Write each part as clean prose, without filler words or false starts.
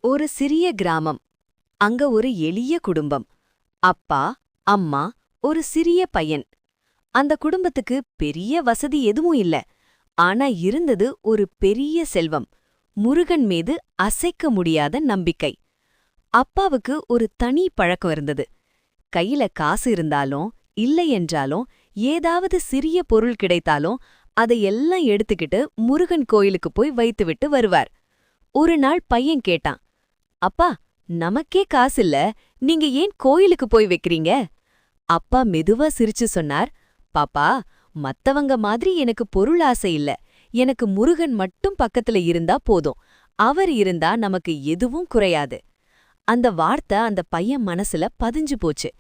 ஒரு சிறிய கிராமம். அங்க ஒரு எளிய குடும்பம். அப்பா, அம்மா, ஒரு சிறிய பையன். அந்த குடும்பத்துக்கு பெரிய வசதி எதுவும் இல்ல. ஆனா இருந்தது ஒரு பெரிய செல்வம். முருகன் மீது அசைக்க முடியாத நம்பிக்கை. அப்பாவுக்கு ஒரு தனி பழக்கம் இருந்தது. கையில காசு இருந்தாலும் இல்லை என்றாலும் ஏதாவது சிறிய பொருள் கிடைத்தாலும் அதையெல்லாம் எடுத்துக்கிட்டு முருகன் கோயிலுக்கு போய் வைத்துவிட்டு வருவார். ஒரு நாள் பையன் கேட்டான், அப்பா, நமக்கே காசில்ல, நீங்க ஏன் கோயிலுக்கு போய் வைக்கிறீங்க? அப்பா மெதுவா சிரிச்சு சொன்னார், பாப்பா, மத்தவங்க மாதிரி எனக்கு பொருள் ஆசை இல்ல. எனக்கு முருகன் மட்டும் பக்கத்துல இருந்தா போதும். அவர் இருந்தா நமக்கு எதுவும் குறையாது. அந்த வார்த்தை அந்த பையன் மனசுல பதிஞ்சு போச்சு.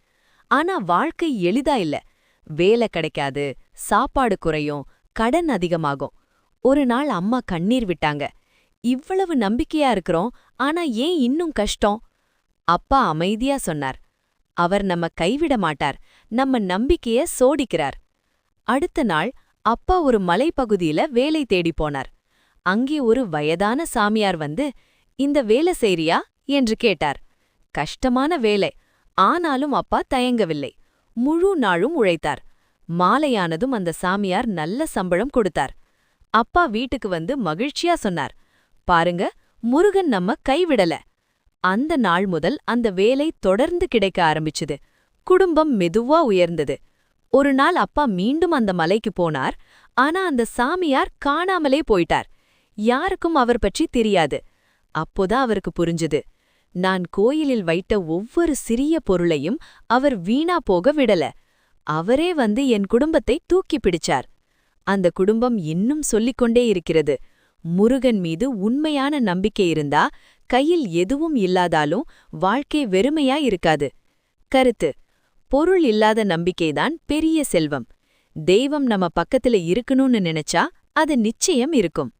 ஆனா வாழ்க்கை எளிதா இல்ல. வேலை கிடைக்காது, சாப்பாடு குறையும், கடன் அதிகமாகும். ஒரு நாள் அம்மா கண்ணீர் விட்டாங்க. இவ்வளவு நம்பிக்கையா இருக்கிறோம், ஆனா ஏன் இன்னும் கஷ்டம்? அப்பா அமைதியா சொன்னார், அவர் நம்ம கைவிட மாட்டார், நம்ம நம்பிக்கைய சோடிக்கிறார். அடுத்த நாள் அப்பா ஒரு மலைப்பகுதியில வேலை தேடி போனார். அங்கே ஒரு வயதான சாமியார் வந்து, இந்த வேலை செய்றியா என்று கேட்டார். கஷ்டமான வேலை. ஆனாலும் அப்பா தயங்கவில்லை. முழு நாளும் உழைத்தார். மாலையானதும் அந்த சாமியார் நல்ல சம்பளம் கொடுத்தார். அப்பா வீட்டுக்கு வந்து மகிழ்ச்சியா சொன்னார், பாருங்க, முருகன் நம்ம கைவிடல. அந்த நாள் முதல் அந்த வேலை தொடர்ந்து கிடைக்க ஆரம்பிச்சுது. குடும்பம் மெதுவா உயர்ந்தது. ஒரு நாள் அப்பா மீண்டும் அந்த மலைக்கு போனார். ஆனா அந்த சாமியார் காணாமலே போயிட்டார். யாருக்கும் அவர் பற்றி தெரியாது. அப்போதான் அவருக்கு புரிஞ்சுது, நான் கோயிலில் வைத்த ஒவ்வொரு சிறிய பொருளையும் அவர் வீணா போக விடல. அவரே வந்து என் குடும்பத்தை தூக்கி பிடிச்சார். அந்த குடும்பம் இன்னும் சொல்லிக்கொண்டே இருக்கிறது, முருகன் மீது உண்மையான நம்பிக்கை இருந்தா கையில் எதுவும் இல்லாதாலும் வாழ்க்கை வெறுமையா இருக்காது. கருத்து: பொருள் இல்லாத நம்பிக்கைதான் பெரிய செல்வம். தெய்வம் நம்ம பக்கத்துல இருக்கணும்னு நினைச்சா அது நிச்சயம் இருக்கும்.